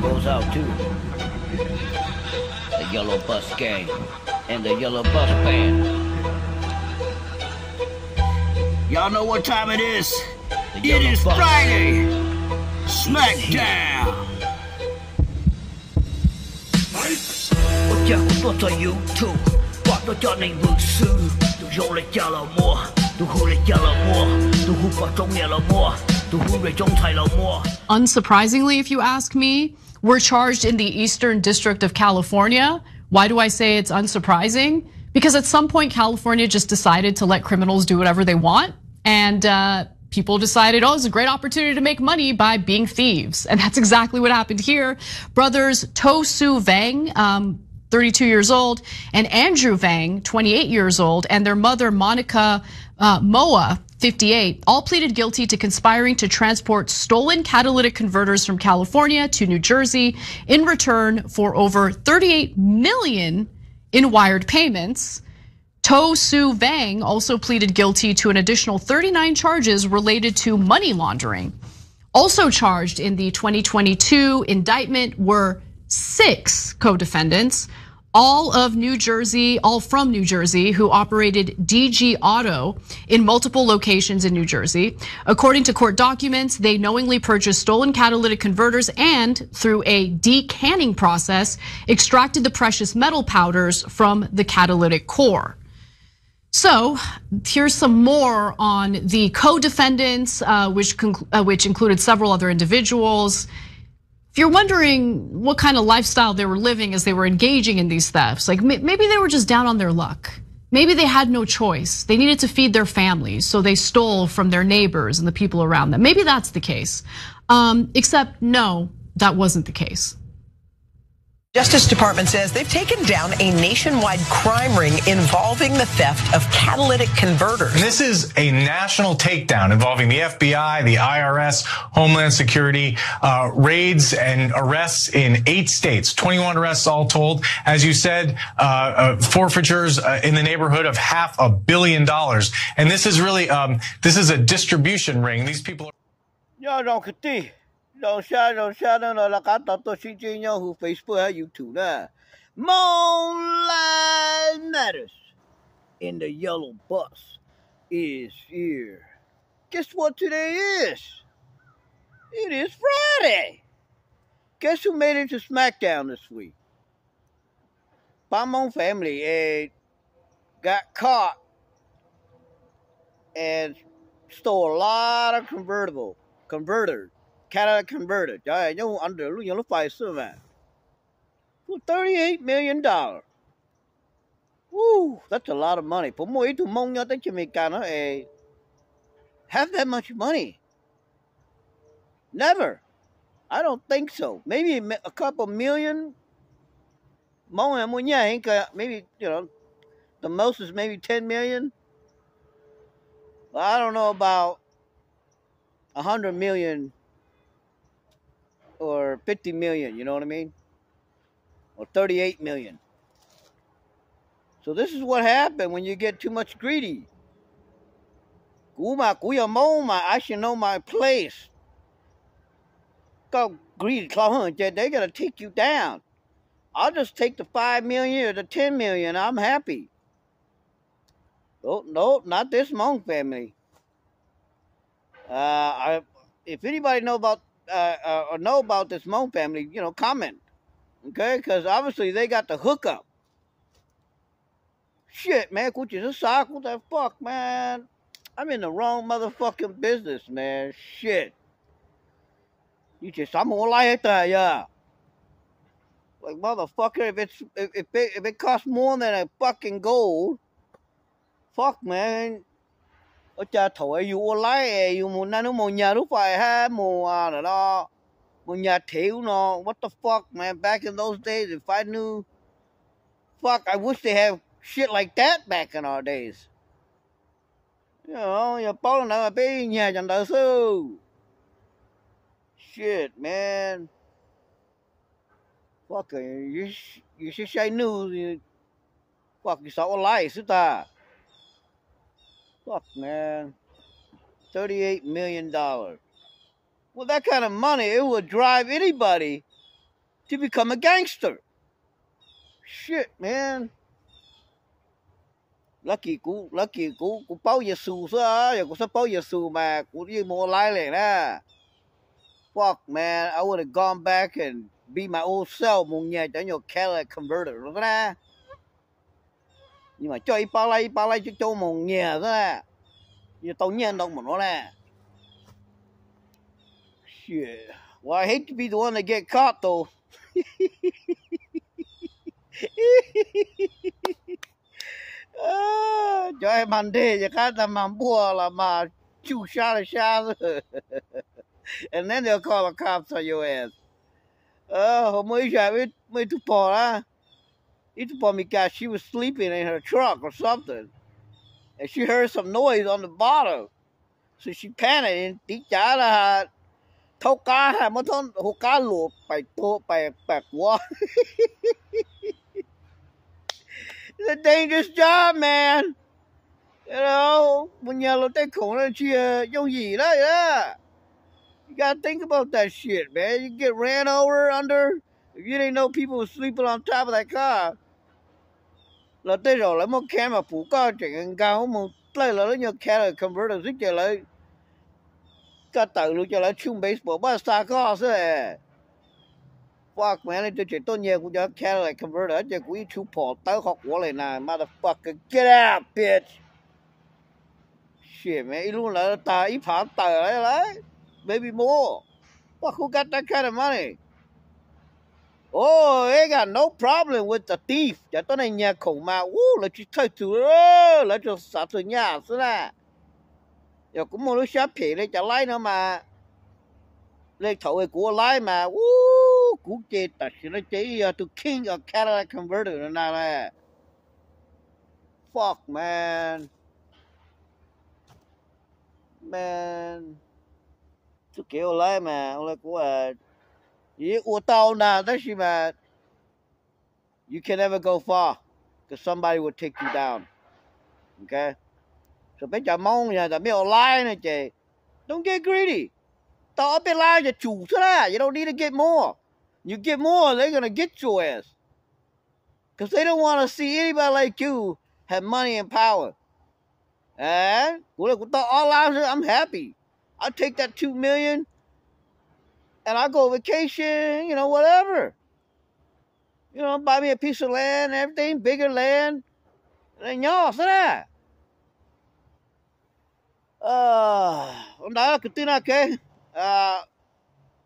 goes out to the Yellow Bus Gang and the Yellow Bus Band. Y'all know what time it is? It is Friday! Smackdown! Unsurprisingly, if you ask me, we're charged in the Eastern District of California. Why do I say it's unsurprising? Because at some point, California just decided to let criminals do whatever they want. And people decided, oh, it's a great opportunity to make money by being thieves. And that's exactly what happened here. Brothers To Su Vang, 32 years old, and Andrew Vang, 28 years old, and their mother, Monica Moa, 58, all pleaded guilty to conspiring to transport stolen catalytic converters from California to New Jersey in return for over 38 million in wired payments. To Su Vang also pleaded guilty to an additional 39 charges related to money laundering. Also charged in the 2022 indictment were 6 co-defendants, all from New Jersey, who operated DG Auto in multiple locations in New Jersey. According to court documents, they knowingly purchased stolen catalytic converters and, through a decanning process, extracted the precious metal powders from the catalytic core. So here's some more on the co-defendants, which included several other individuals. If you're wondering what kind of lifestyle they were living as they were engaging in these thefts, like maybe they were just down on their luck. Maybe they had no choice. They needed to feed their families, so they stole from their neighbors and the people around them. Maybe that's the case. Except no, that wasn't the case. Justice Department says they've taken down a nationwide crime ring involving the theft of catalytic converters. And this is a national takedown involving the FBI, the IRS, Homeland Security, raids and arrests in 8 states, 21 arrests all told. As you said, forfeitures in the neighborhood of $500 million. And this is really, this is a distribution ring. These people are... Don't share la carta to who Facebook YouTube na. More lives matters. And the yellow bus is here. Guess what today is? It is Friday. Guess who made it to Smackdown this week? Palmon family got caught and stole a lot of converters. Catalytic converter. For $38 million. Woo, that's a lot of money. Have that much money. Never. I don't think so. Maybe a couple million. Maybe, the most is maybe 10 million. But I don't know about 100 million. Or 50 million, you know what I mean? Or 38 million. So this is what happened when you get too much greedy. I should know my place. Go greedy, they're gonna take you down. I'll just take the 5 million or the 10 million. I'm happy. Oh, no, not this Hmoob family. If anybody know about this Hmoob family, comment, okay? Because obviously they got the hookup. Shit, man, what the fuck, man? I'm in the wrong motherfucking business, man. Shit. I'm gonna lie at that, yeah. Like motherfucker, if it costs more than a fucking gold, fuck, man. Ở cha thổi you online you muốn nanu một nhà lúc phải ha một đó một nhà thiếu nó what the fuck, man. Back in those days, if I knew, fuck, I wish they have shit like that back in our days. Nhà bao là bên nhà chẳng đỡ sư. Shit, man. Fuck, you should say news. Fuck, you saw a lie, ta. Fuck, man. $38 million. Well, that kind of money, it would drive anybody to become a gangster. Shit, man. Lucky cú báo giờ xù sao? Giờ cú sắp báo giờ xù mà cú đi mua lại liền nè. Fuck, man, I would have gone back and be my old self mong nhà cho nhiều Cadillac converter rồi nè. Nhưng mà cho ít bao lai cho mong nhà đó nè. Như tao nhận đâu mà nó nè. Shit. Well, I hate to be the one to get caught though. Cho em ăn đi chứ khác ta mà bùa là mà chu xa. And then they'll call the cops on your ass. Hôm mới giờ mới tụi bỏ ra. It tụi bỏ because she was sleeping in her truck or something. And she heard some noise on the bottom. So she panicked and tí trả là thâu cá hay mất thôn hồ cá lụa phải tô phải bạc quá. It's a dangerous job, man. You know, when you're tay khổng là chia dùng gì đó. You gotta think about that shit, man. You get ran over under. If you didn't know people were sleeping on top of that car. Là tới rồi lấy một camera phủ co chuyện cao một lấy là lấy nhiều camera converter giúp cho lấy cái tự luôn cho lấy chung baseball ba xa co thế. Fuck, man, tôi chỉ tốt nhiều cũng cho camera converter cho quý chú bỏ tới học của lại nè, motherfucker, get out, bitch. Shit, man, luôn là ta ít phá tờ đấy, maybe more. Fuck, who got that kind of money? Oh, they got no problem with the thief. Chả tôi này nhà khổng mà, là chỉ thấy tụi là cho sát tụi nhà xí nè. Giờ cũng một lúc xếp phỉ đây chả lấy nữa mà. Lấy thầu ấy của lấy mà, cú chết ta xí nó chế to king of Cadillac converter nữa nè. Fuck, man. Man. Tôi kêu lấy mà, ông lấy của you can never go far because somebody will take you down. Okay? So bây giờ mong nhà ta biết online này chị. Don't get greedy. Tao biết lie cho chủ thôi đó. You don't need to get more. You get more, they're gonna get your ass. Because they don't want to see anybody like you have money and power. And I'm happy. I'll take that $2 million. And I go vacation, you know, whatever. You know, buy me a piece of land, everything, bigger land. And y'all, say that. Hôm đó cái tin là cái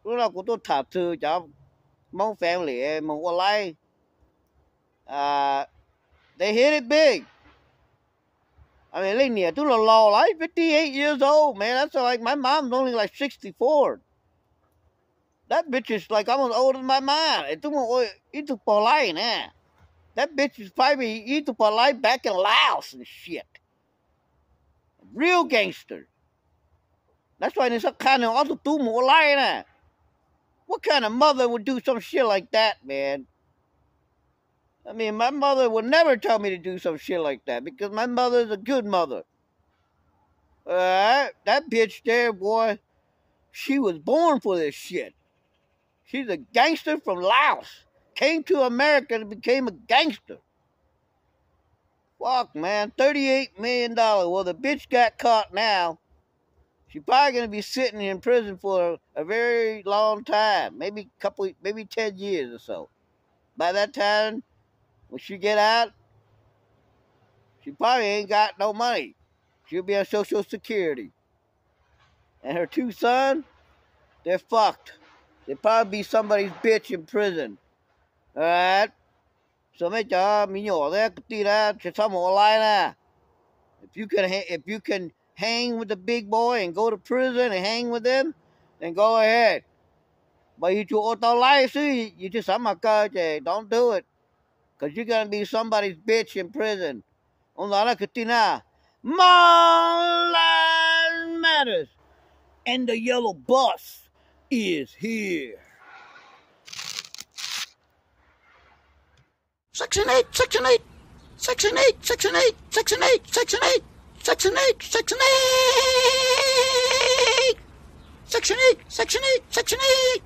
lúc nào cũng tôi thả thư cho mong family mong online. They hit it big. I mean, lên nè, tôi là lò lại 58 years old, man. That's like my mom's only like 64. That bitch is like almost older than my mom. That bitch is probably back in Laos and shit. Real gangster. That's why there's some kind of also do more lying. What kind of mother would do some shit like that, man? I mean, my mother would never tell me to do some shit like that because my mother's a good mother. That bitch there, boy, she was born for this shit. She's a gangster from Laos. Came to America and became a gangster. Fuck, man. $38 million. Well, the bitch got caught now. She's probably going to be sitting in prison for a very long time. Maybe 10 years or so. By that time, when she get out, she probably ain't got no money. She'll be on Social Security. And her two sons, they're fucked. They'll probably be somebody's bitch in prison. Alright? So mấy cho mình nhỏ đấy, tí ra, sẽ xong một line nè. If you can hang with the big boy and go to prison and hang with them, then go ahead. But you chủ ô tô lái xí, you just sắm mặt cơ chứ, don't do it. Because you're going to be somebody's bitch in prison. Ông đó là cái tí nè. My life matters. And the yellow bus is here. Section 8, Section 8, Section 8, Section 8, Section 8, Section 8, Section 8, Section 8, Section 8, Section 8, Section 8.